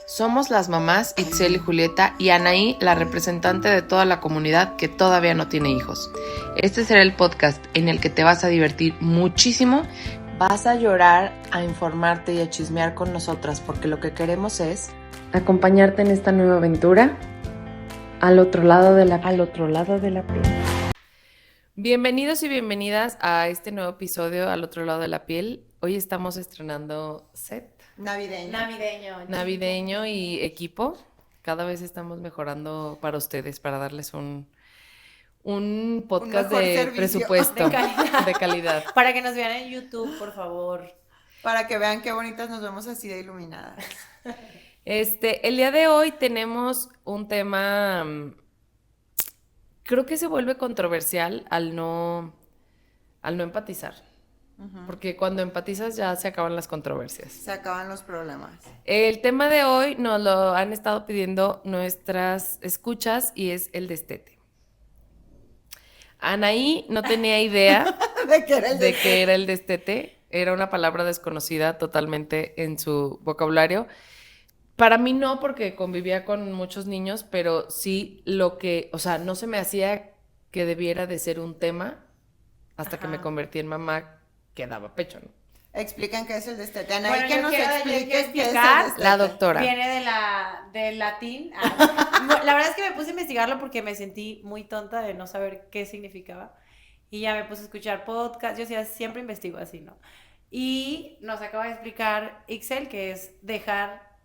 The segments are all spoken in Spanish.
Somos las mamás Itzel y Julieta y Anaí, la representante de toda la comunidad que todavía no tiene hijos. Este será el podcast en el que te vas a divertir muchísimo, vas a llorar, a informarte y a chismear con nosotras, porque lo que queremos es acompañarte en esta nueva aventura al otro lado de la piel. Bienvenidos y bienvenidas a este nuevo episodio Al otro lado de la piel. Hoy estamos estrenando set navideño y equipo. Cada vez estamos mejorando para ustedes, para darles un podcast de presupuesto, de calidad. Para que nos vean en YouTube, por favor. Para que vean qué bonitas nos vemos así de iluminadas. El día de hoy tenemos un tema, creo que se vuelve controversial al no empatizar. Porque cuando empatizas ya se acaban las controversias. Se acaban los problemas. El tema de hoy nos lo han estado pidiendo nuestras escuchas y es el destete. Anaí no tenía idea de qué era el destete. Era una palabra desconocida totalmente en su vocabulario. Para mí no, porque convivía con muchos niños, pero sí no se me hacía que debiera de ser un tema hasta que me convertí en mamá que daba pecho, ¿no? Explican qué es el destete. Ana, bueno, que nos expliques qué es el destete. La doctora. Viene del latín. La verdad es que me puse a investigarlo porque me sentí muy tonta de no saber qué significaba. Y ya me puse a escuchar podcast. Yo siempre investigo así, ¿no? Y nos acaba de explicar Ixel que es dejar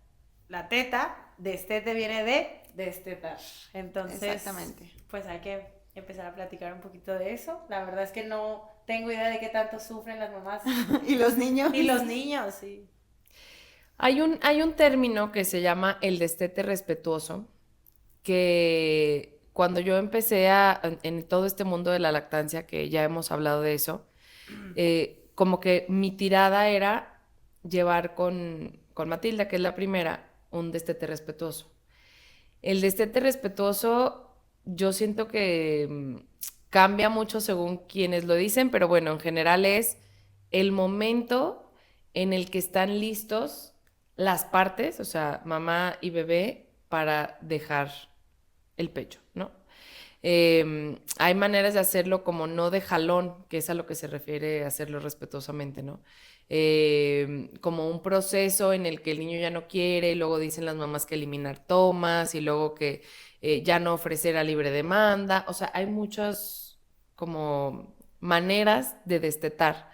la teta. Destete viene de destetar. Entonces, exactamente. Pues hay que empezar a platicar un poquito de eso. La verdad es que no tengo idea de qué tanto sufren las mamás. ¿Y los niños? Y los niños, sí. Hay un término que se llama el destete respetuoso, que cuando yo empecé en todo este mundo de la lactancia, que ya hemos hablado de eso, como que mi tirada era llevar con Matilda, que es la primera, un destete respetuoso. El destete respetuoso, yo siento que cambia mucho según quienes lo dicen, pero bueno, en general es el momento en el que están listos las partes, o sea, mamá y bebé, para dejar el pecho, ¿no? Hay maneras de hacerlo como no de jalón, que es a lo que se refiere hacerlo respetuosamente, ¿no? Como un proceso en el que el niño ya no quiere, y luego dicen las mamás que eliminar tomas, y luego que ya no ofrecer a libre demanda. O sea, hay muchas como maneras de destetar.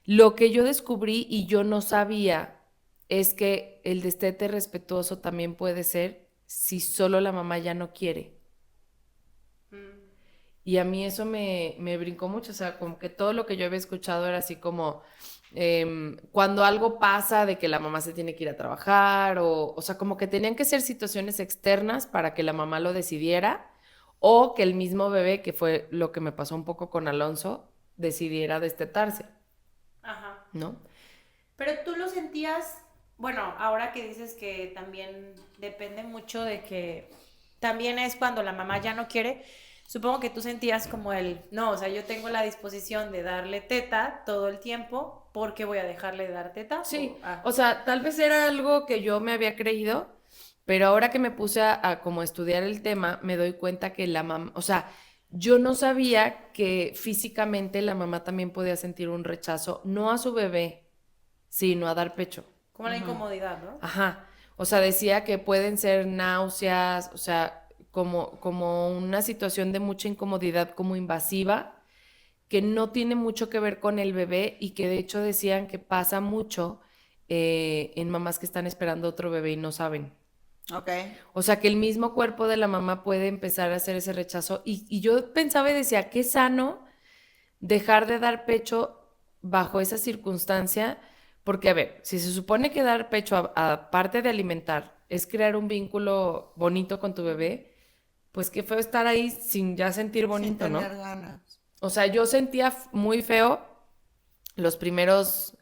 Lo que yo descubrí y yo no sabía es que el destete respetuoso también puede ser si solo la mamá ya no quiere. Y a mí eso me brincó mucho, o sea, como que todo lo que yo había escuchado era así como cuando algo pasa de que la mamá se tiene que ir a trabajar, o sea, como que tenían que ser situaciones externas para que la mamá lo decidiera, o que el mismo bebé, que fue lo que me pasó un poco con Alonso, decidiera destetarse. Ajá. ¿No? Pero tú lo sentías, bueno, ahora que dices que también depende mucho de que también es cuando la mamá ya no quiere, supongo que tú sentías como no, o sea, yo tengo la disposición de darle teta todo el tiempo, ¿por qué voy a dejarle de dar teta? Sí, o sea, tal vez era algo que yo me había creído, pero ahora que me puse a como estudiar el tema, me doy cuenta que la mamá, o sea, yo no sabía que físicamente la mamá también podía sentir un rechazo, no a su bebé, sino a dar pecho. Como la incomodidad, ¿no? Ajá, o sea, decía que pueden ser náuseas, o sea, como una situación de mucha incomodidad, como invasiva, que no tiene mucho que ver con el bebé y que de hecho decían que pasa mucho en mamás que están esperando otro bebé y no saben. Okay. O sea, que el mismo cuerpo de la mamá puede empezar a hacer ese rechazo. Y yo pensaba y decía, qué sano dejar de dar pecho bajo esa circunstancia, porque a ver, si se supone que dar pecho, aparte de alimentar, es crear un vínculo bonito con tu bebé, pues qué feo estar ahí sin ya sentir bonito, sin ¿no? tener ganas. O sea, yo sentía muy feo las primeras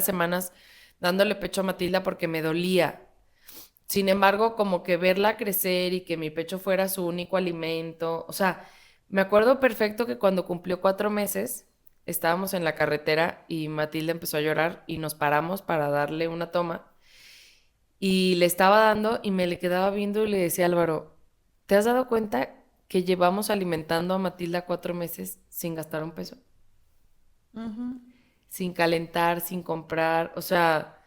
semanas dándole pecho a Matilda porque me dolía. Sin embargo, como que verla crecer y que mi pecho fuera su único alimento. O sea, me acuerdo perfecto que cuando cumplió 4 meses, estábamos en la carretera y Matilda empezó a llorar y nos paramos para darle una toma. y le estaba dando y me le quedaba viendo y le decía, Álvaro, ¿te has dado cuenta que llevamos alimentando a Matilda 4 meses sin gastar un peso? Ujú. Sin calentar, sin comprar, o sea,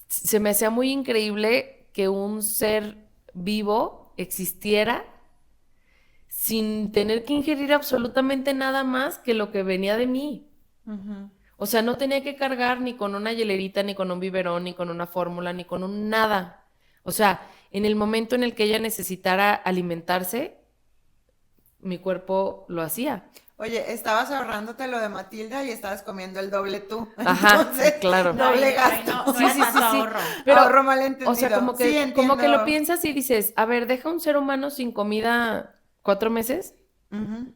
se me hacía muy increíble que un ser vivo existiera sin tener que ingerir absolutamente nada más que lo que venía de mí. Ujú. O sea, no tenía que cargar ni con una hielerita, ni con un biberón, ni con una fórmula, ni con un nada. O sea, en el momento en el que ella necesitara alimentarse, mi cuerpo lo hacía. Oye, estabas ahorrándote lo de Matilda y estabas comiendo el doble tú. Ajá, Entonces, claro. doble Ay, gasto. no Sí, era sí, sí, tanto sí. ahorro. Pero, Ahorro malentendido. o sea, como Sí, que lo entiendo. piensas y dices, a ver, deja un ser humano sin comida 4 meses, Ujú.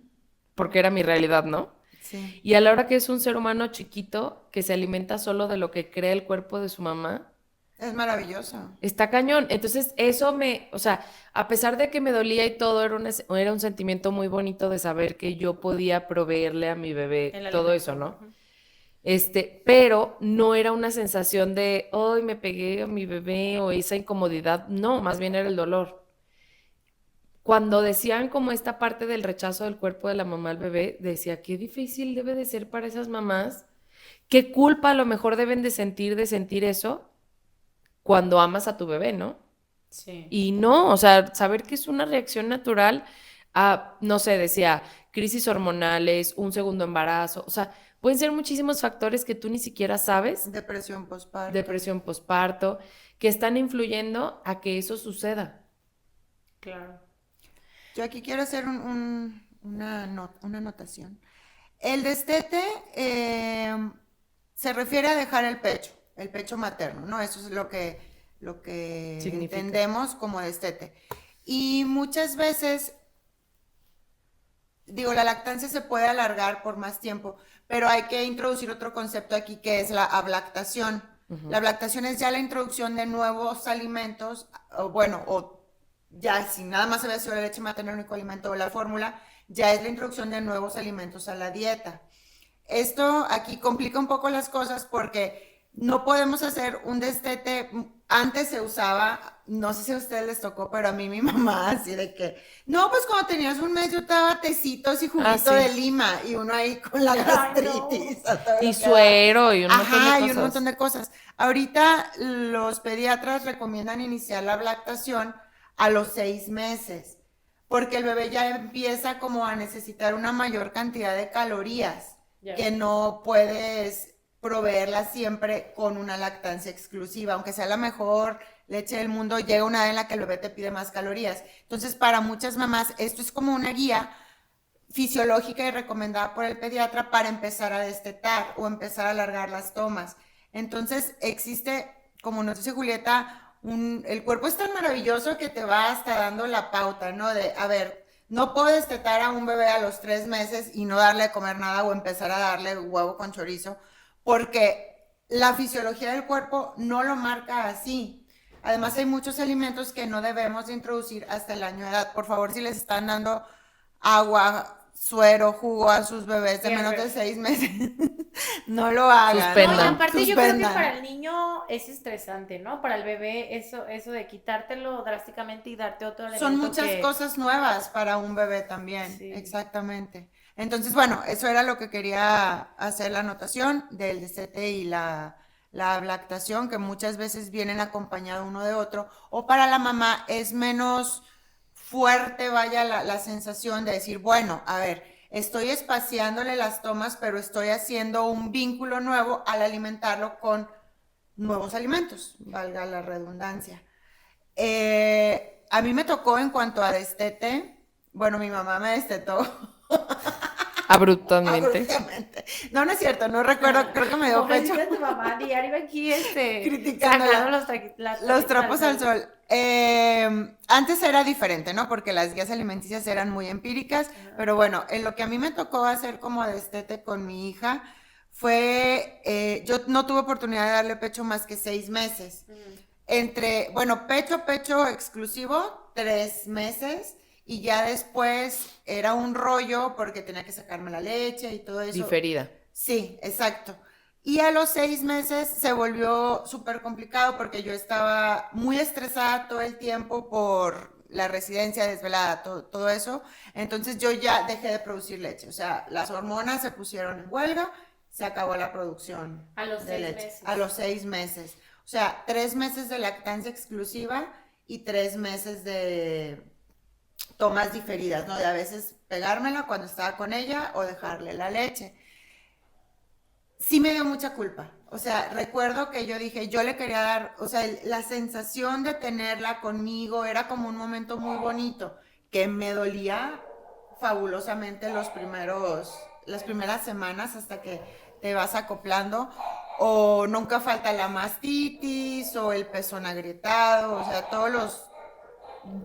porque era mi realidad, ¿no? Sí. Y a la hora que es un ser humano chiquito que se alimenta solo de lo que crea el cuerpo de su mamá, Es maravilloso. está cañón. Entonces, eso o sea, a pesar de que me dolía y todo, era un sentimiento muy bonito de saber que yo podía proveerle a mi bebé El todo alimento. eso, ¿no? Ujú. Pero no era una sensación de, hoy me pegué a mi bebé o esa incomodidad, no, más bien era el dolor. Cuando decían como esta parte del rechazo del cuerpo de la mamá al bebé, decía, qué difícil debe de ser para esas mamás, qué culpa a lo mejor deben de sentir eso cuando amas a tu bebé, ¿no? Sí. Y no, o sea, saber que es una reacción natural a, no sé, decía, crisis hormonales, un segundo embarazo, o sea, pueden ser muchísimos factores que tú ni siquiera sabes, Depresión postparto. depresión postparto, que están influyendo a que eso suceda. Claro. Yo aquí quiero hacer una anotación. El destete se refiere a dejar el pecho materno, ¿no? Eso es lo que Significa. entendemos como destete. Y muchas veces, digo, la lactancia se puede alargar por más tiempo, pero hay que introducir otro concepto aquí que es la ablactación. La ablactación es ya la introducción de nuevos alimentos, o bueno, o ya si nada más había sido la leche materna el único alimento o la fórmula, ya es la introducción de nuevos alimentos a la dieta. Esto aquí complica un poco las cosas porque no podemos hacer un destete. Antes se usaba, no sé si a ustedes les tocó, pero a mí mi mamá así de que, no, pues cuando tenías un mes yo te daba tecitos y juguito sí. de lima y uno ahí con la gastritis. A todo Y lo que da. suero y un montón de Ajá, y un cosas. montón de cosas. Ahorita los pediatras recomiendan iniciar la lactación a los 6 meses, porque el bebé ya empieza como a necesitar una mayor cantidad de calorías Ya. que no puedes proveerla siempre con una lactancia exclusiva, aunque sea la mejor leche del mundo, llega una edad en la que el bebé te pide más calorías. Entonces, para muchas mamás, esto es como una guía fisiológica y recomendada por el pediatra para empezar a destetar o empezar a alargar las tomas. Entonces, existe, como nos dice Julieta, el cuerpo es tan maravilloso que te va hasta dando la pauta, ¿no? De, a ver, no puedo destetar a un bebé a los 3 meses y no darle a comer nada o empezar a darle huevo con chorizo, porque la fisiología del cuerpo no lo marca así. Además, hay muchos alimentos que no debemos de introducir hasta el año de edad. Por favor, si les están dando agua, suero, jugo a sus bebés de menos de 6 meses, no lo hagan. Suspendan. No, y aparte yo creo que Suspendan. para el niño es estresante, ¿no? Para el bebé eso de quitártelo drásticamente y darte otro elemento Son muchas que... cosas nuevas para un bebé también, Sí. exactamente. Entonces, bueno, eso era lo que quería hacer la anotación del destete y la lactación, que muchas veces vienen acompañados uno de otro, o para la mamá es menos fuerte, vaya, la sensación de decir, bueno, a ver, estoy espaciándole las tomas, pero estoy haciendo un vínculo nuevo al alimentarlo con nuevos alimentos, valga la redundancia. A mí me tocó en cuanto a destete, bueno, mi mamá me destetó Abruptamente. abruptamente. No, no es cierto, no recuerdo, creo que me dio pecho. Pobrecita tu mamá, diario aquí Criticándola. sacando Los trapos al sol. Antes era diferente, ¿no? Porque las guías alimenticias eran muy empíricas, pero bueno, en lo que a mí me tocó hacer como destete con mi hija fue, yo no tuve oportunidad de darle pecho más que 6 meses. Bueno, pecho exclusivo, 3 meses, y ya después era un rollo porque tenía que sacarme la leche y todo eso. Diferida. Sí, exacto. Y a los 6 meses se volvió súper complicado porque yo estaba muy estresada todo el tiempo por la residencia desvelada, todo eso. Entonces yo ya dejé de producir leche. O sea, las hormonas se pusieron en huelga, se acabó la producción A los de 6 leche. meses. A los 6 meses. O sea, 3 meses de lactancia exclusiva y 3 meses de tomas diferidas, ¿no? De a veces pegármela cuando estaba con ella o dejarle la leche. Sí me dio mucha culpa. O sea, recuerdo que yo dije, yo le quería dar, o sea, la sensación de tenerla conmigo era como un momento muy bonito, que me dolía fabulosamente las primeras semanas hasta que te vas acoplando, o nunca falta la mastitis, o el pezón agrietado, o sea, todos los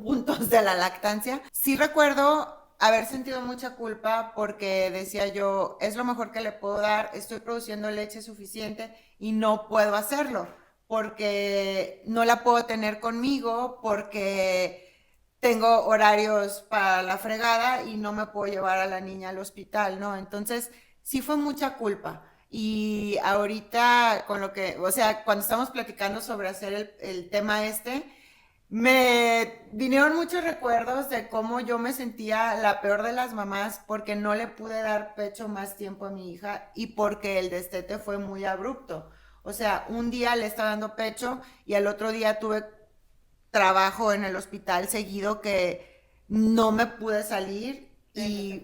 puntos de la lactancia. Sí recuerdo haber sentido mucha culpa porque decía yo, es lo mejor que le puedo dar, estoy produciendo leche suficiente y no puedo hacerlo porque no la puedo tener conmigo, porque tengo horarios para la fregada y no me puedo llevar a la niña al hospital, ¿no? Entonces, sí fue mucha culpa. Y ahorita con lo que, o sea, cuando estamos platicando sobre hacer el tema me vinieron muchos recuerdos de cómo yo me sentía la peor de las mamás porque no le pude dar pecho más tiempo a mi hija y porque el destete fue muy abrupto. O sea, un día le estaba dando pecho y al otro día tuve trabajo en el hospital seguido que no me pude salir y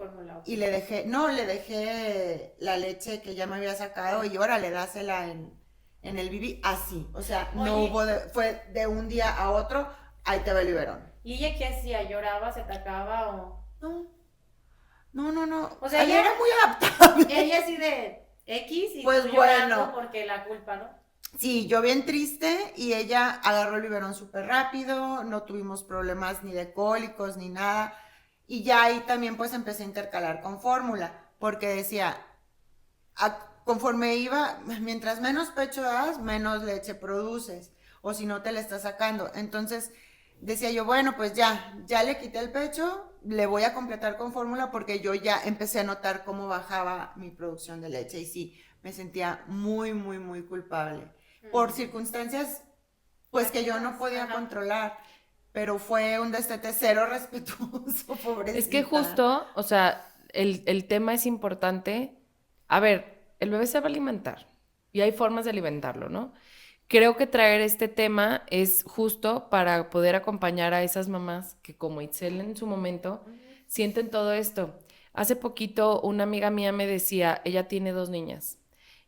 le dejé, no, le dejé la leche que ya me había sacado y órale, dásela en el bibi, así. O sea, no Oye. hubo, fue de un día a otro, ahí te va el biberón. ¿Y ella qué hacía? ¿Lloraba, se atacaba o...? No, no. O sea, ella ella- era muy adaptable. Ella así de X y Pues tú llorando bueno. porque la culpa, ¿no? Sí, yo bien triste y ella agarró el biberón súper rápido, no tuvimos problemas ni de cólicos ni nada. Y ya ahí también pues empecé a intercalar con fórmula, porque decía, conforme iba, mientras menos pecho das, menos leche produces, o si no te la estás sacando. Entonces decía yo, bueno, pues ya le quité el pecho, le voy a completar con fórmula porque yo ya empecé a notar cómo bajaba mi producción de leche y sí, me sentía muy culpable por circunstancias pues que yo no podía Ajá. controlar, pero fue un destete cero respetuoso, pobrecita. Es que justo, o sea, el tema es importante. A ver, el bebé se va a alimentar y hay formas de alimentarlo, ¿no? Creo que traer este tema es justo para poder acompañar a esas mamás que, como Itzel en su momento, sienten todo esto. Hace poquito una amiga mía me decía, ella tiene 2 niñas.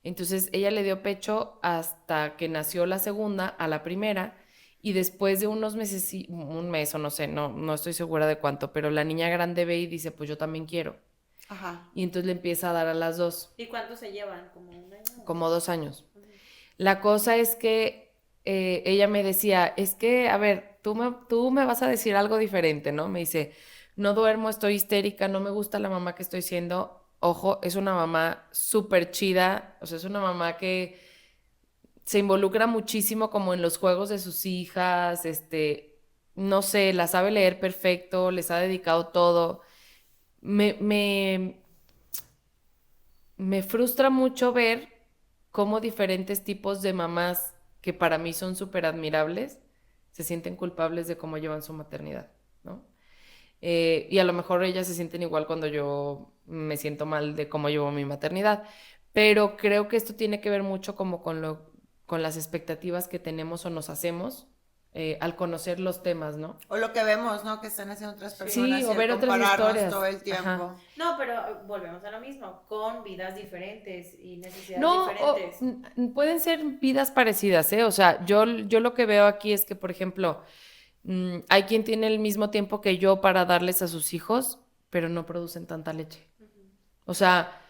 Entonces ella le dio pecho hasta que nació la segunda, a la primera, y después de unos meses, sí, un mes o no sé, no estoy segura de cuánto, pero la niña grande ve y dice, pues yo también quiero. Ajá. Y entonces le empieza a dar a las dos, ¿Y cuánto se llevan? ¿Como un año? como 2 años. Ujú. La cosa es que ella me decía, es que, a ver, tú me vas a decir algo diferente, ¿no? Me dice, no duermo, estoy histérica, no me gusta la mamá que estoy siendo. Ojo, es una mamá súper chida, o sea, es una mamá que se involucra muchísimo como en los juegos de sus hijas, no sé, la sabe leer perfecto, les ha dedicado todo. Me, me, me frustra mucho ver cómo diferentes tipos de mamás que para mí son súper admirables se sienten culpables de cómo llevan su maternidad, ¿no? Y a lo mejor ellas se sienten igual cuando yo me siento mal de cómo llevo mi maternidad, pero creo que esto tiene que ver mucho como con las expectativas que tenemos o nos hacemos al conocer los temas, ¿no? O lo que vemos, ¿no? Que están haciendo otras Sí, personas o y ver el otras compararnos historias. todo el tiempo. Ajá. No, pero volvemos a lo mismo, con vidas diferentes y necesidades No, diferentes. pueden ser vidas parecidas, ¿eh? O sea, yo lo que veo aquí es que, por ejemplo, hay quien tiene el mismo tiempo que yo para darles a sus hijos, pero no producen tanta leche. O sea,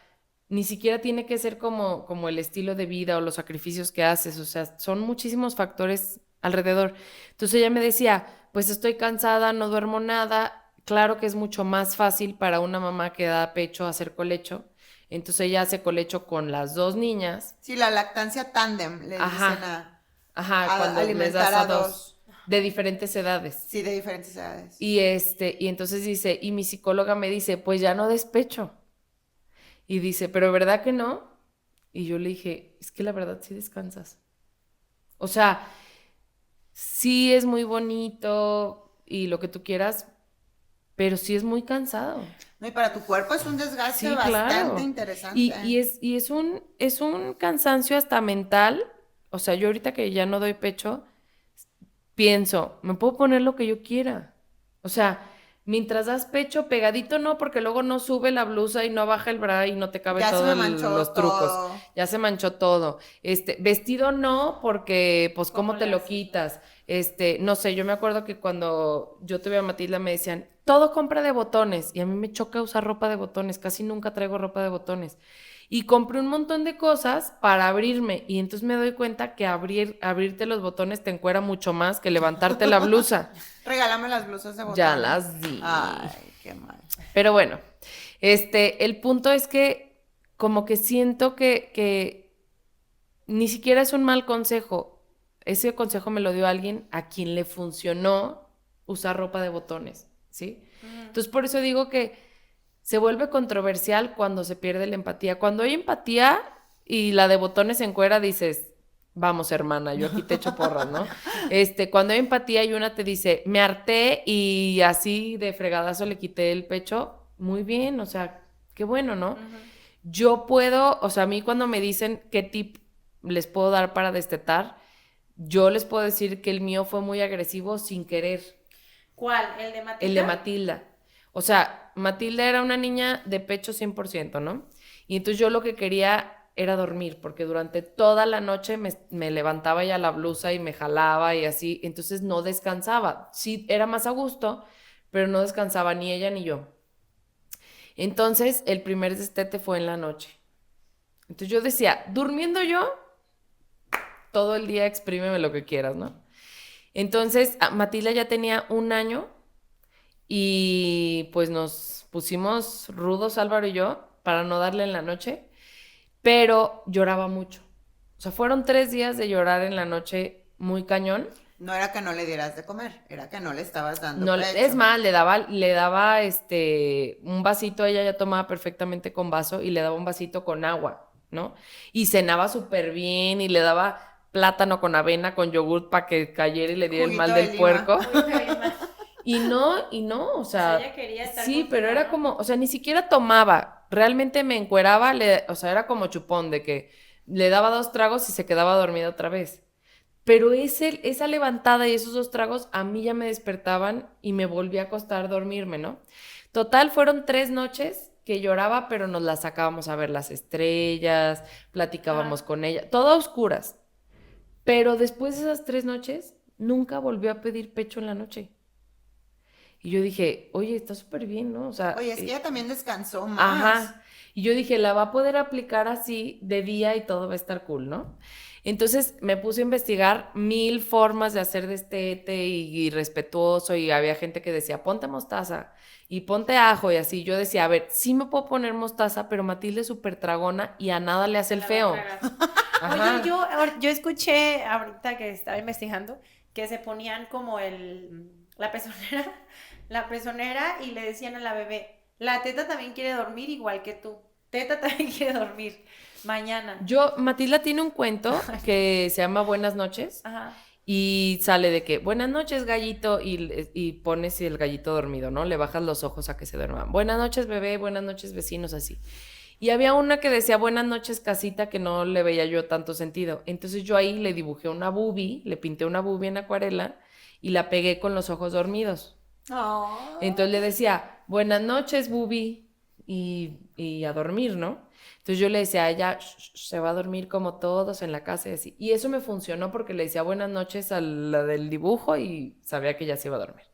ni siquiera tiene que ser como el estilo de vida o los sacrificios que haces. O sea, son muchísimos factores alrededor. Entonces ella me decía, pues estoy cansada, no duermo nada. Claro que es mucho más fácil para una mamá que da pecho hacer colecho. Entonces ella hace colecho con las 2 niñas. Sí, la lactancia tándem, le dicen Ajá, cuando les alimentar das a a dos dos. de diferentes edades. Sí, de diferentes edades. Y entonces dice, y mi psicóloga me dice, pues ya no despecho. Y dice, pero ¿verdad que no? Y yo le dije, es que la verdad sí descansas. O sea, sí es muy bonito y lo que tú quieras, pero sí es muy cansado. No, y para tu cuerpo es un desgaste Sí, bastante claro. interesante. Es un cansancio hasta mental. O sea, yo ahorita que ya no doy pecho, pienso, me puedo poner lo que yo quiera. O sea, mientras das pecho, pegadito no, porque luego no sube la blusa y no baja el bra y no te cabe Ya se me todos manchó los trucos. todo. Ya se manchó todo. Vestido no, porque pues ¿Cómo cómo te le lo haces? quitas. No sé, yo me acuerdo que cuando yo tuve a Matilda me decían, todo compra de botones. Y a mí me choca usar ropa de botones, casi nunca traigo ropa de botones. Y compré un montón de cosas para abrirme. Y entonces me doy cuenta que abrirte los botones te encuera mucho más que levantarte la blusa. Regálame las blusas de botones. Ya las di. Ay, qué mal. Pero bueno, el punto es que como que siento que ni siquiera es un mal consejo. Ese consejo me lo dio alguien a quien le funcionó usar ropa de botones, ¿sí? Entonces por eso digo que se vuelve controversial cuando se pierde la empatía. Cuando hay empatía y la de botones en cuera dices, vamos hermana, yo aquí te echo porras, ¿no? Cuando hay empatía y una te dice, me harté y así de fregadazo le quité el pecho, muy bien, o sea, qué bueno, ¿no? Yo puedo, o sea, a mí cuando me dicen qué tip les puedo dar para destetar, yo les puedo decir que el mío fue muy agresivo sin querer. ¿Cuál? ¿El de Matilda? El de Matilda. O sea, Matilda era una niña de pecho 100%, ¿no? Y entonces yo lo que quería era dormir, porque durante toda la noche me levantaba ya la blusa y me jalaba y así, entonces no descansaba. Sí, era más a gusto, pero no descansaba ni ella ni yo. Entonces, el primer destete fue en la noche. Entonces yo decía, durmiendo yo, todo el día exprímeme lo que quieras, ¿no? Entonces, Matilda ya tenía 1 año y pues nos pusimos rudos, Álvaro y yo, para no darle en la noche, pero lloraba mucho. O sea, fueron 3 días de llorar en la noche muy cañón. No era que no le dieras de comer, era que no le estabas dando No, pecho. es más, le daba un vasito, ella ya tomaba perfectamente con vaso y le daba un vasito con agua, ¿no? Y cenaba súper bien y le daba plátano con avena, con yogurt para que cayera y le diera el Juguito mal de del lima. puerco. Muy bien. Y no, o sea, ella quería estar sí, contigo, pero era ¿no? como, o sea, ni siquiera tomaba, realmente me encueraba, o sea, era como chupón de que le daba 2 tragos y se quedaba dormida otra vez. Pero esa levantada y esos 2 tragos a mí ya me despertaban y me volví a acostar a dormirme, ¿no? Total, fueron 3 noches que lloraba, pero nos las sacábamos a ver las estrellas, platicábamos con ella, todo a oscuras. Pero después de esas 3 noches, nunca volvió a pedir pecho en la noche. Y yo dije, oye, está súper bien, ¿no? O sea, Oye, es que ella también descansó más. ajá. Y yo dije, la va a poder aplicar así de día y todo va a estar cool, ¿no? Entonces me puse a investigar 1000 formas de hacer destete y respetuoso y había gente que decía, ponte mostaza y ponte ajo y así. Yo decía, a ver, sí me puedo poner mostaza, pero Matilde es súper tragona y a nada le hace el La va a feo. tragar. Ajá. Oye, yo escuché ahorita que estaba investigando que se ponían como la pezonera, la pezonera y le decían a la bebé, la teta también quiere dormir igual que tú. Teta también quiere dormir mañana. Matilda tiene un cuento que se llama Buenas noches. Ajá. Y sale de que, buenas noches, gallito, y pones el gallito dormido, ¿no? Le bajas los ojos a que se duerma. Buenas noches, bebé, buenas noches, vecinos, así. Y había una que decía, buenas noches, casita, que no le veía yo tanto sentido. Entonces yo ahí le dibujé una boobie, le pinté una boobie en acuarela y la pegué con los ojos dormidos. Oh. Entonces le decía, buenas noches, boobie, y a dormir, ¿no? Entonces yo le decía a ella, se va a dormir como todos en la casa y así. Y eso me funcionó porque le decía buenas noches a la del dibujo y sabía que ya se iba a dormir.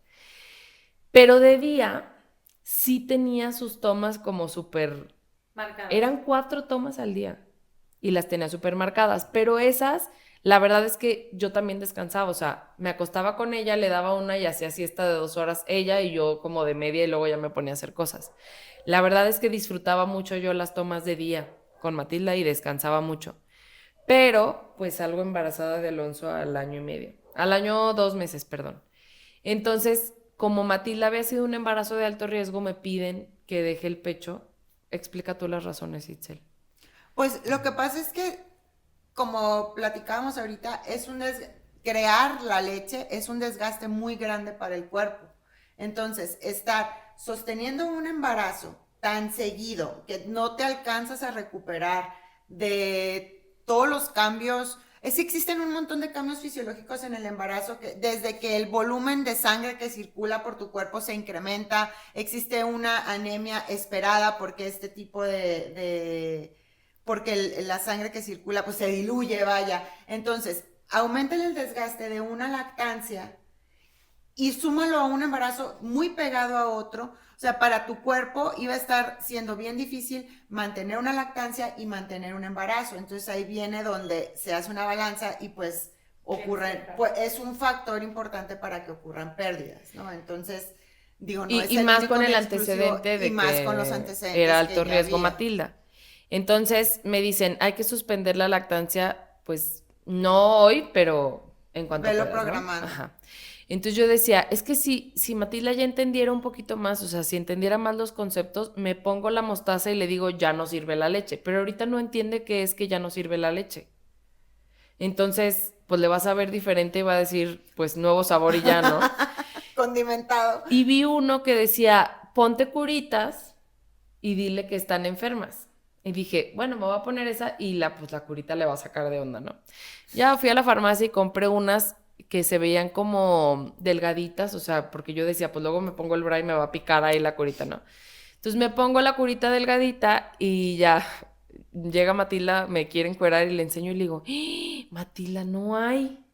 Pero de día sí tenía sus tomas como súper... Marcadas. Eran 4 tomas al día y las tenía súper marcadas. Pero esas, la verdad es que yo también descansaba. O sea, me acostaba con ella, le daba una y hacía siesta de 2 horas ella y yo como de media y luego ya me ponía a hacer cosas. La verdad es que disfrutaba mucho yo las tomas de día con Matilda y descansaba mucho. Pero, pues salgo embarazada de Alonso al año y medio. Al año 2 meses, perdón. Entonces, como Matilda había sido un embarazo de alto riesgo, me piden que deje el pecho. Explica tú las razones, Itzel. Pues lo que pasa es que, como platicábamos ahorita, crear la leche es un desgaste muy grande para el cuerpo. Entonces, estar sosteniendo un embarazo tan seguido que no te alcanzas a recuperar de todos los cambios. Es que existen un montón de cambios fisiológicos en el embarazo, desde que el volumen de sangre que circula por tu cuerpo se incrementa, existe una anemia esperada porque este tipo porque la sangre que circula pues se diluye, vaya. Entonces, aumenta el desgaste de una lactancia y súmalo a un embarazo muy pegado a otro. O sea, para tu cuerpo iba a estar siendo bien difícil mantener una lactancia y mantener un embarazo. Entonces ahí viene donde se hace una balanza y pues pues es un factor importante para que ocurran pérdidas, ¿no? Entonces, digo, no es Y el más único con el ni exclusivo, antecedente de y más que con los antecedentes era que alto ya riesgo había. Matilda. Entonces me dicen, hay que suspender la lactancia, pues no hoy, pero en cuanto Velo puedas, ¿no? programando. Ajá. Entonces yo decía, es que si Matilda ya entendiera un poquito más, o sea, si entendiera más los conceptos, me pongo la mostaza y le digo, ya no sirve la leche. Pero ahorita no entiende qué es que ya no sirve la leche. Entonces, pues le vas a ver diferente y va a decir, pues nuevo sabor y ya, ¿no? Condimentado. Y vi uno que decía, ponte curitas y dile que están enfermas. Y dije, bueno, me voy a poner esa y pues la curita le va a sacar de onda, ¿no? Ya fui a la farmacia y compré unas que se veían como delgaditas, o sea, porque yo decía, pues luego me pongo el bra y me va a picar ahí la curita, ¿no? Entonces me pongo la curita delgadita y ya llega Matilda, me quiere encuerar y le enseño y le digo, ¡Ah! Matilda, no hay.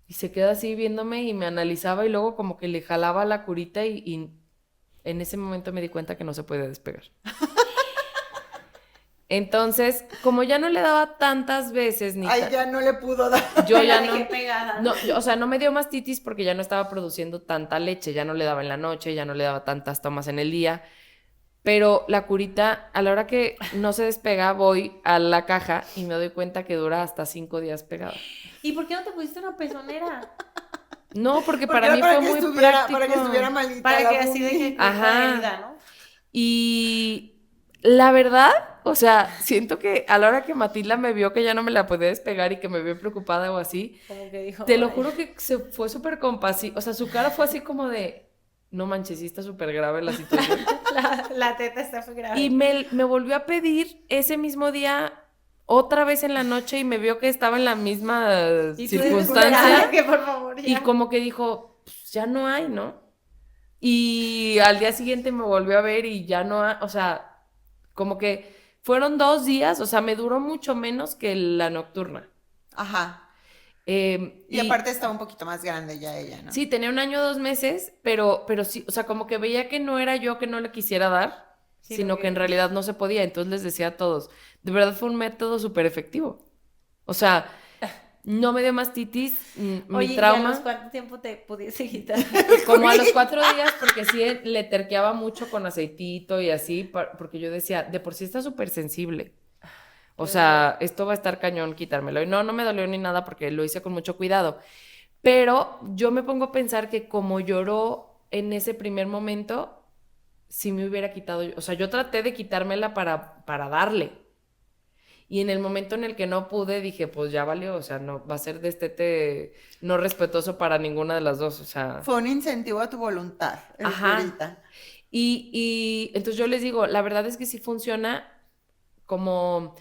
Y se queda así viéndome y me analizaba y luego como que le jalaba la curita y en ese momento me di cuenta que no se puede despegar. Entonces, como ya no le daba tantas veces ni Ay, ya no le pudo dar. yo Me la ya dejé no, pegada. o sea, no me dio mastitis porque ya no estaba produciendo tanta leche, ya no le daba en la noche, ya no le daba tantas tomas en el día, pero la curita, a la hora que no se despega, voy a la caja y me doy cuenta que dura hasta 5 días pegada. ¿Y por qué no te pusiste una pezonera? No, porque Porque para mí fue muy práctico. Para que estuviera malita. Para la que así Bumi. deje que Ajá. herida, ¿no? Y la verdad, o sea, siento que a la hora que Matilda me vio que ya no me la podía despegar y que me vio preocupada o así, Como que dijo, te lo "Ay". juro que se fue súper compasiva. O sea, su cara fue así como de, no manches, sí está súper grave la situación. La teta está muy grave. Y me volvió a pedir ese mismo día, otra vez en la noche, y me vio que estaba en la misma Y tú circunstancia. desesperada, que por favor ya. Y como que dijo, pues ya no hay, ¿no? Y al día siguiente me volvió a ver y ya no hay, o sea, como que fueron 2 días, o sea, me duró mucho menos que la nocturna. Ajá. Y Y aparte estaba un poquito más grande ya ella, ¿no? sí, tenía 1 año, 2 meses, pero sí, o sea, como que veía que no era yo que no le quisiera dar, Sí, sino porque- que en realidad no se podía. Entonces les decía a todos, de verdad fue un método súper efectivo. O sea, no me dio mastitis, Oye, mi ¿y a trauma, los cuánto tiempo te pudiese quitar? como a los 4 días, porque sí le terqueaba mucho con aceitito y así, porque yo decía, de por sí está súper sensible. O sea, esto va a estar cañón quitármelo. Y no me dolió ni nada porque lo hice con mucho cuidado. Pero yo me pongo a pensar que como lloró en ese primer momento, si me hubiera quitado, o sea, yo traté de quitármela para darle. Y en el momento en el que no pude, dije, pues ya valió, o sea, no va a ser destete no respetuoso para ninguna de las dos, o sea. Fue un incentivo a tu voluntad, el Ajá. curita. Y entonces yo les digo, la verdad es que sí funciona como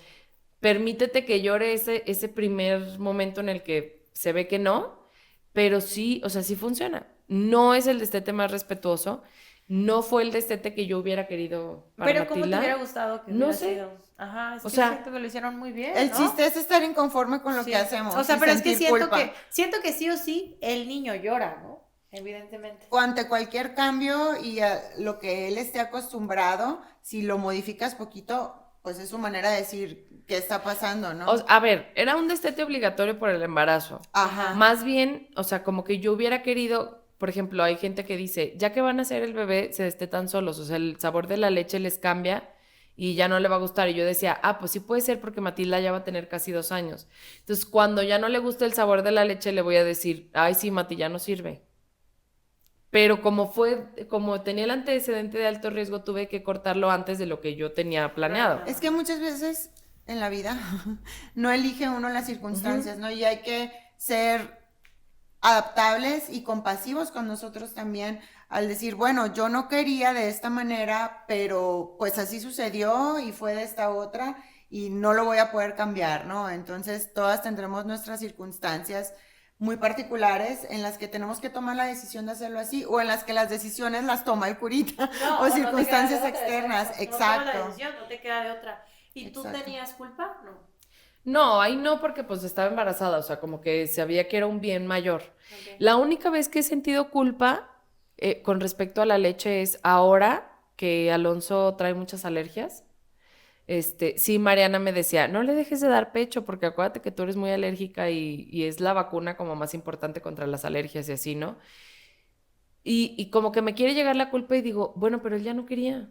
permítete que llore ese primer momento en el que se ve que no, pero sí, o sea, sí funciona. No es el destete más respetuoso, no fue el destete que yo hubiera querido para Pero ¿cómo te Matilda. hubiera gustado que No hubiera sé. sido? Ajá, es O que sea, siento que lo hicieron muy bien, El ¿no? chiste es estar inconforme con lo Sí. que hacemos. O sea, y pero es que sentir culpa. siento que sí o sí el niño llora, ¿no? Evidentemente. Ante cualquier cambio y a lo que él esté acostumbrado, si lo modificas poquito, pues es su manera de decir qué está pasando, ¿no? A ver, era un destete obligatorio por el embarazo. Ajá. Más bien, o sea, como que yo hubiera querido, por ejemplo, hay gente que dice, ya que van a hacer el bebé, se destetan solos, o sea, el sabor de la leche les cambia y ya no le va a gustar. Y yo decía, pues sí puede ser porque Matilda ya va a tener casi 2 años. Entonces, cuando ya no le guste el sabor de la leche, le voy a decir, ay, sí, Mati, ya no sirve. Pero como tenía el antecedente de alto riesgo, tuve que cortarlo antes de lo que yo tenía planeado. Es que muchas veces en la vida. No elige uno las circunstancias, ¿no? Y hay que ser adaptables y compasivos con nosotros también al decir, bueno, yo no quería de esta manera, pero pues así sucedió y fue de esta otra y no lo voy a poder cambiar, ¿no? Entonces todas tendremos nuestras circunstancias muy particulares en las que tenemos que tomar la decisión de hacerlo así o en las que las decisiones las toma el curita No, o no circunstancias te queda de otra, externas, exacto. No tomas la exacto. decisión, no te queda de otra. ¿Y tú Exacto. tenías culpa? No. No, ahí no, porque pues estaba embarazada, o sea, como que sabía que era un bien mayor. Ok. La única vez que he sentido culpa con respecto a la leche es ahora que Alonso trae muchas alergias. Sí, Mariana me decía, no le dejes de dar pecho, porque acuérdate que tú eres muy alérgica y es la vacuna como más importante contra las alergias y así, ¿no? Y como que me quiere llegar la culpa y digo, bueno, pero él ya no quería.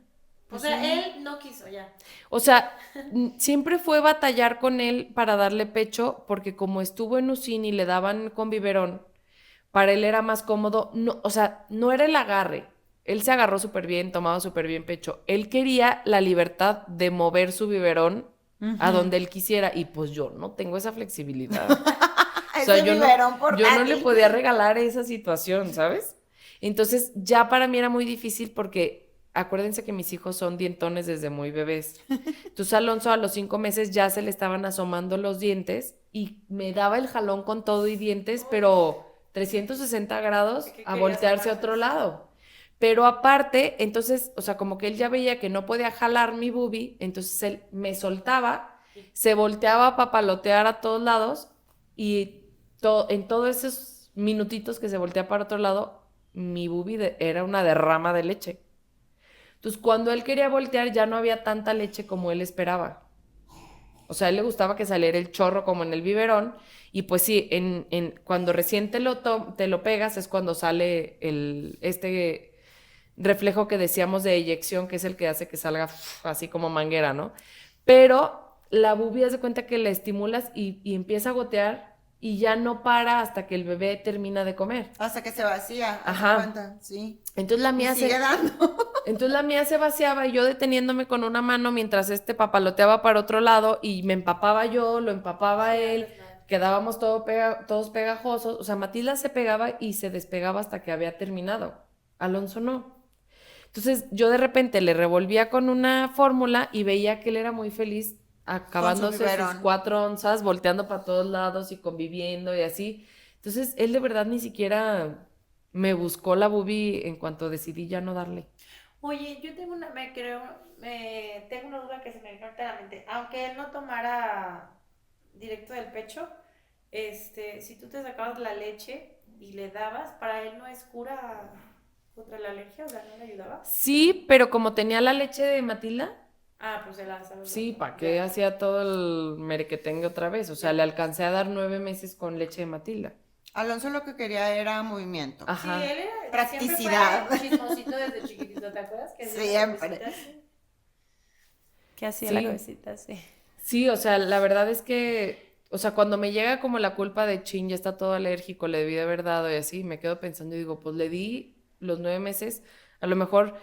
O Pues sea, sí. él no quiso ya. O sea, siempre fue batallar con él para darle pecho, porque como estuvo en UCIN y le daban con biberón, para él era más cómodo. No, o sea, no era el agarre. Él se agarró súper bien, tomaba súper bien pecho. Él quería la libertad de mover su biberón a donde él quisiera. Y pues yo no tengo esa flexibilidad. O sea, Ese biberón por yo no le Nati. podía regalar esa situación, ¿sabes? Entonces, ya para mí era muy difícil porque acuérdense que mis hijos son dientones desde muy bebés. Entonces, Alonso a los 5 meses ya se le estaban asomando los dientes y me daba el jalón con todo y dientes, pero 360 grados ¿Qué a quería voltearse a asomarse? otro lado. Pero aparte, entonces, o sea, como que él ya veía que no podía jalar mi boobie, entonces él me soltaba, se volteaba a papalotear a todos lados y en todos esos minutitos que se voltea para otro lado, mi boobie era una derrama de leche. Entonces, cuando él quería voltear, ya no había tanta leche como él esperaba. O sea, a él le gustaba que saliera el chorro como en el biberón. Y pues sí, cuando recién te lo pegas es cuando sale este reflejo que decíamos de eyección, que es el que hace que salga así como manguera, ¿no? Pero la boobie hace cuenta que la estimulas y empieza a gotear y ya no para hasta que el bebé termina de comer. Hasta que se vacía, Ajá. ¿haz de cuenta? Sí. Entonces la Y mía sigue dando. entonces la mía se vaciaba y yo deteniéndome con una mano mientras papaloteaba para otro lado y me empapaba yo, lo empapaba él, quedábamos todos pegajosos. O sea, Matilda se pegaba y se despegaba hasta que había terminado. Alonso no. Entonces yo de repente le revolvía con una fórmula y veía que él era muy feliz acabándose sus biberón. 4 onzas, volteando para todos lados y conviviendo y así. Entonces él de verdad ni siquiera me buscó la boobie en cuanto decidí ya no darle. Oye, yo tengo tengo una duda que se me vino ahorita a la mente. Aunque él no tomara directo del pecho, si tú te sacabas la leche y le dabas, para él no es cura contra la alergia, o sea, ¿no le ayudaba? Sí, pero como tenía la leche de Matilda, Ah, pues se la sabes. sí, ¿para qué hacía todo el merequetengue otra vez? O sea, le alcancé a dar 9 meses con leche de Matilda. Alonso lo que quería era movimiento. Ajá. Sí, él era, Practicidad. siempre fue chismosito desde chiquitito, ¿te acuerdas? Que hacía Siempre. la cabecita así. Que hacía Sí. la cabecita así. Sí, o sea, la verdad es que, o sea, cuando me llega como la culpa de chin, ya está todo alérgico, le debí de haber dado y así, me quedo pensando y digo, pues le di los 9 meses, a lo mejor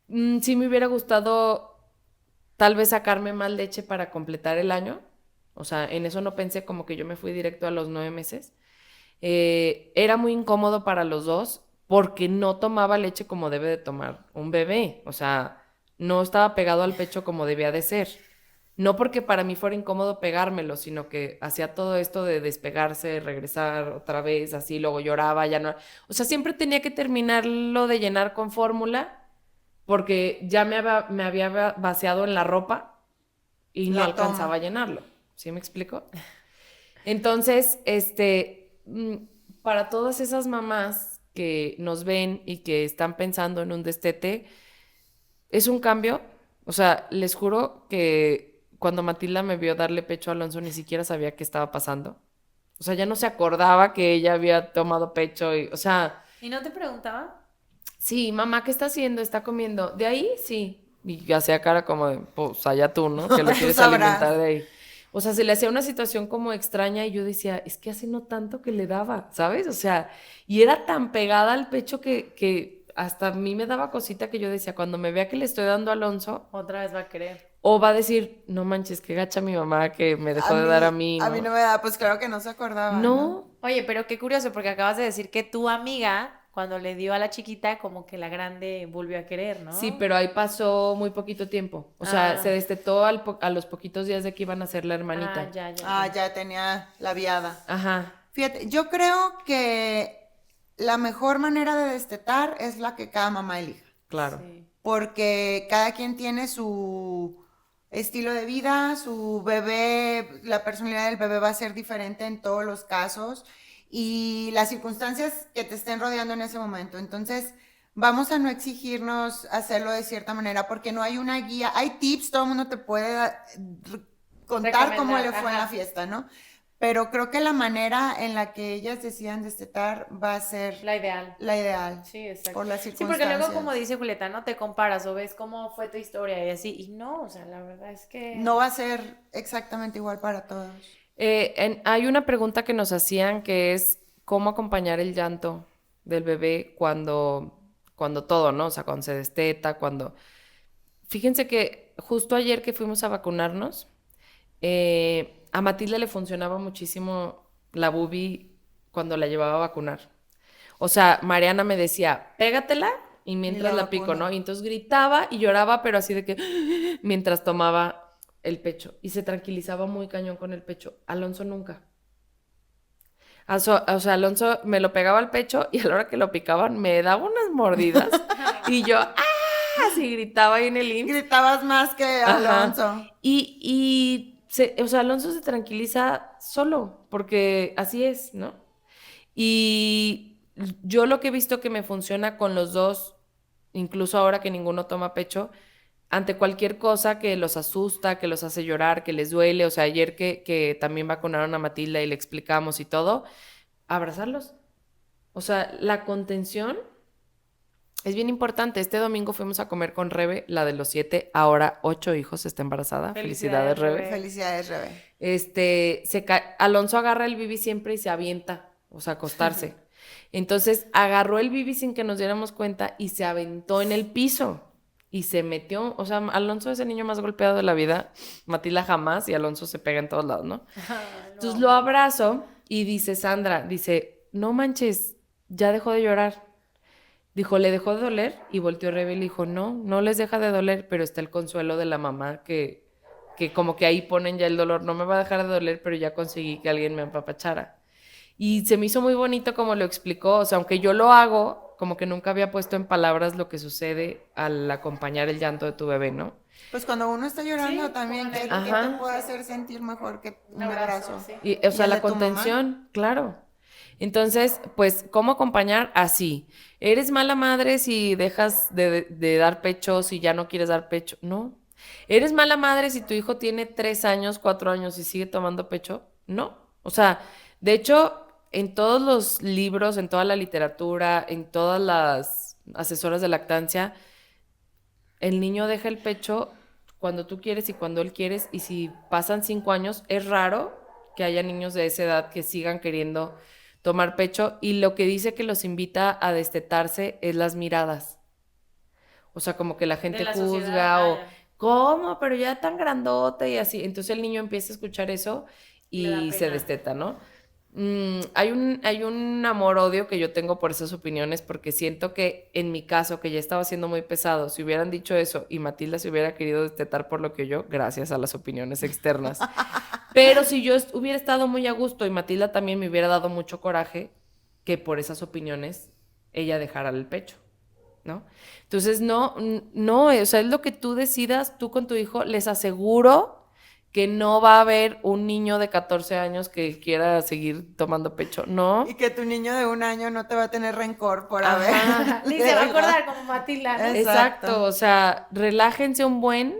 sí me hubiera gustado tal vez sacarme más leche para completar el año, o sea, en eso no pensé como que yo me fui directo a los 9 meses. Era muy incómodo para los dos porque no tomaba leche como debe de tomar un bebé, o sea, no estaba pegado al pecho como debía de ser. No porque para mí fuera incómodo pegármelo, sino que hacía todo esto de despegarse, regresar otra vez, así, luego lloraba, ya no. O sea, siempre tenía que terminarlo de llenar con fórmula porque ya me había vaciado en la ropa y no La alcanzaba toma. a llenarlo. ¿Sí me explico? Entonces, para todas esas mamás que nos ven y que están pensando en un destete, es un cambio. O sea, les juro que cuando Matilda me vio darle pecho a Alonso ni siquiera sabía qué estaba pasando. O sea, ya no se acordaba que ella había tomado pecho y, o sea, ¿Y no te preguntaba? sí, mamá, ¿qué está haciendo? ¿Está comiendo? ¿De ahí? Sí. Y hacía cara como de, pues allá tú, ¿no? Que lo Tú quieres sabrás. alimentar de ahí. O sea, se le hacía una situación como extraña y yo decía, es que hace no tanto que le daba, ¿sabes? O sea, y era tan pegada al pecho que hasta a mí me daba cosita que yo decía, cuando me vea que le estoy dando a Alonso, Otra vez va a querer. o va a decir, no manches, qué gacha mi mamá que me dejó de dar a mí, A mí no me da, pues claro que no se acordaba. No, Oye, pero qué curioso, porque acabas de decir que tu amiga, cuando le dio a la chiquita, como que la grande volvió a querer, ¿no? sí, pero ahí pasó muy poquito tiempo. O sea, Ah. se destetó a los poquitos días de que iban a ser la hermanita. Ah, ya, ya. Ah, ya tenía la viada. Ajá. Fíjate, yo creo que la mejor manera de destetar es la que cada mamá elija. Claro. Sí. Porque cada quien tiene su estilo de vida, su bebé, la personalidad del bebé va a ser diferente en todos los casos y las circunstancias que te estén rodeando en ese momento. Entonces, vamos a no exigirnos hacerlo de cierta manera porque no hay una guía, hay tips, todo el mundo te puede contar cómo le fue en la fiesta, ¿no? Pero creo que la manera en la que ellas decidan destetar va a ser La ideal. la ideal. Sí, exacto. Por las Sí, circunstancias. porque luego, como dice Julieta, no te comparas o ves cómo fue tu historia y así. Y no, o sea, la verdad es que. No va a ser exactamente igual para todos. Hay una pregunta que nos hacían que es cómo acompañar el llanto del bebé cuando todo, ¿no? O sea, cuando se desteta, cuando... Fíjense que justo ayer que fuimos a vacunarnos, a Matilde le funcionaba muchísimo la bubi cuando la llevaba a vacunar. O sea, Mariana me decía, pégatela y mientras la la pico, vacuno. ¿no? Y entonces gritaba y lloraba, pero así de que mientras tomaba el pecho. Y se tranquilizaba muy cañón con el pecho. Alonso nunca. O sea, Alonso me lo pegaba al pecho y a la hora que lo picaban me daba unas mordidas. Y yo, ¡ah! Así gritaba ahí en el IMSS. Gritabas más que Ajá. Alonso. O sea, Alonso se tranquiliza solo, porque así es, ¿no? Y yo lo que he visto que me funciona con los dos, incluso ahora que ninguno toma pecho, ante cualquier cosa que los asusta, que los hace llorar, que les duele, o sea, ayer que también vacunaron a Matilda y le explicamos y todo, abrazarlos. O sea, la contención es bien importante. Este domingo fuimos a comer con Rebe, la de los 7, ahora 8 hijos, está embarazada. Felicidades, Rebe. Felicidades, Rebe. Alonso agarra el bibi siempre y se avienta, o sea, acostarse. Entonces agarró el bibi sin que nos diéramos cuenta y se aventó en el piso y se metió. O sea, Alonso es el niño más golpeado de la vida, Matilda jamás, y Alonso se pega en todos lados, ¿no? Entonces lo abrazo y dice Sandra, dice, no manches, ya dejó de llorar. Dijo, ¿le dejó de doler? Y volteó Rebe y le dijo, no, no les deja de doler, pero está el consuelo de la mamá que como que ahí ponen ya el dolor. No me va a dejar de doler, pero ya conseguí que alguien me apapachara. Y se me hizo muy bonito como lo explicó. O sea, aunque yo lo hago, como que nunca había puesto en palabras lo que sucede al acompañar el llanto de tu bebé, ¿no? Pues cuando uno está llorando Sí, también, ¿qué Ajá. te puede hacer sentir mejor que un abrazo? sí. Y, o sea, el la de tu mamá? contención, claro. Entonces, pues, ¿cómo acompañar? Así. ¿Eres mala madre si dejas de dar pecho, si ya no quieres dar pecho? No. ¿Eres mala madre si tu hijo tiene 3 años, 4 años y sigue tomando pecho? No. O sea, de hecho, en todos los libros, en toda la literatura, en todas las asesoras de lactancia, el niño deja el pecho cuando tú quieres y cuando él quieres, y si pasan 5 años, es raro que haya niños de esa edad que sigan queriendo tomar pecho, y lo que dice que los invita a destetarse es las miradas. O sea, como que la gente la juzga sociedad, o, ¿cómo? Pero ya tan grandote y así. Entonces el niño empieza a escuchar eso Le da y se pena. desteta, ¿no? Hay un amor-odio que yo tengo por esas opiniones, porque siento que en mi caso, que ya estaba siendo muy pesado, si hubieran dicho eso y Matilda se hubiera querido destetar por lo que yo, gracias a las opiniones externas. Pero si yo hubiera estado muy a gusto y Matilda también me hubiera dado mucho coraje, que por esas opiniones ella dejara el pecho, ¿no? Entonces, no, o sea, es lo que tú decidas, tú con tu hijo, les aseguro que no va a haber un niño de 14 años que quiera seguir tomando pecho, ¿no? Y que tu niño de 1 año no te va a tener rencor por Ajá. haber. Ni se va a acordar como Matilda, ¿no? Exacto, o sea, relájense un buen,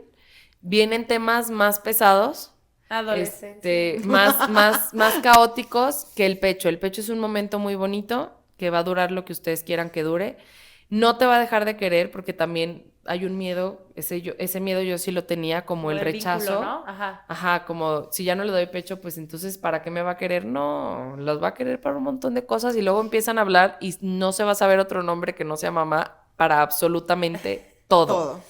vienen temas más pesados, Adolescente. más caóticos que el pecho. El pecho es un momento muy bonito que va a durar lo que ustedes quieran que dure. No te va a dejar de querer, porque también hay un miedo, ese miedo yo sí lo tenía, como el del rechazo. vínculo, ¿no? Ajá. Ajá, como si ya no le doy pecho, pues entonces ¿para qué me va a querer? No, los va a querer para un montón de cosas, y luego empiezan a hablar y no se va a saber otro nombre que no sea mamá para absolutamente todo. Todo.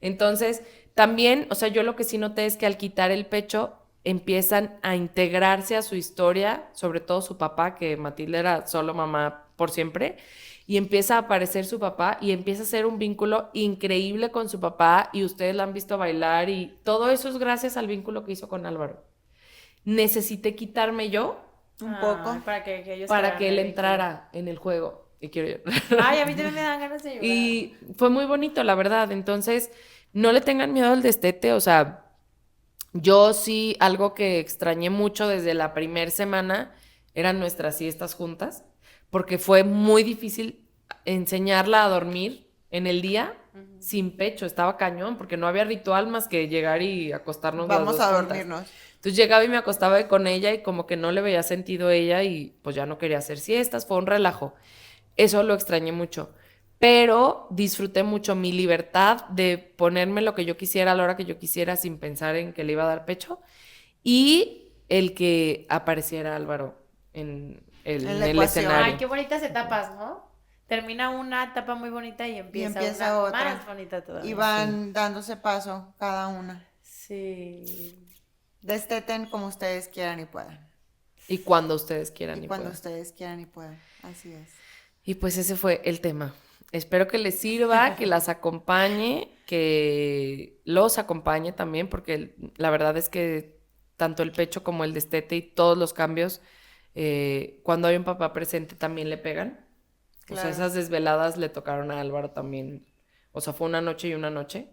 Entonces, también, o sea, yo lo que sí noté es que al quitar el pecho empiezan a integrarse a su historia, sobre todo su papá, que Matilde era solo mamá por siempre, y empieza a aparecer su papá y empieza a ser un vínculo increíble con su papá y ustedes la han visto bailar y todo eso es gracias al vínculo que hizo con Álvaro. Necesité quitarme yo Un poco. Para que ellos para crearan que él el vínculo. entrara en el juego. Y quiero llorar. Ay, a mí también me dan ganas de llorar. Y fue muy bonito, la verdad. Entonces, no le tengan miedo al destete. O sea, yo sí, algo que extrañé mucho desde la primera semana eran nuestras siestas juntas, porque fue muy difícil enseñarla a dormir en el día sin pecho. Estaba cañón, porque no había ritual más que llegar y acostarnos las Vamos dos a juntas. dormirnos. Entonces llegaba y me acostaba con ella y como que no le veía sentido a ella y pues ya no quería hacer siestas, fue un relajo. Eso lo extrañé mucho. Pero disfruté mucho mi libertad de ponerme lo que yo quisiera a la hora que yo quisiera sin pensar en que le iba a dar pecho. Y el que apareciera Álvaro en En la el ecuación. escenario. Ay, qué bonitas etapas, ¿no? Termina una etapa muy bonita y empieza una otra. más bonita todavía. Y van dándose paso cada una. Sí. Desteten como ustedes quieran y puedan. Y cuando ustedes quieran. Y cuando puedan. ustedes quieran y puedan. Así es. Y pues ese fue el tema. Espero que les sirva, que las acompañe, que los acompañe también, porque la verdad es que tanto el pecho como el destete y todos los cambios, cuando hay un papá presente también le pegan. Claro. O sea, esas desveladas le tocaron a Álvaro también. O sea, fue una noche y una noche.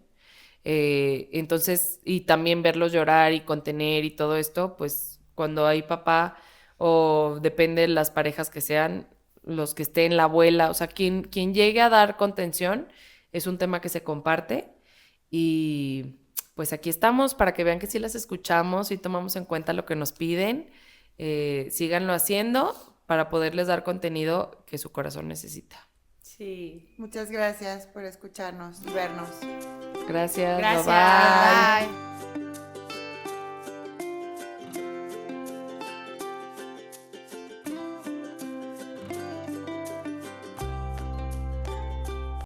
Entonces, y también verlos llorar y contener y todo esto, pues cuando hay papá, o depende de las parejas que sean, los que estén, la abuela, o sea, quien llegue a dar contención, es un tema que se comparte. Y pues aquí estamos para que vean que sí las escuchamos y tomamos en cuenta lo que nos piden. Síganlo haciendo para poderles dar contenido que su corazón necesita. Sí. Muchas gracias por escucharnos y vernos. Gracias. Gracias. Bye. Bye.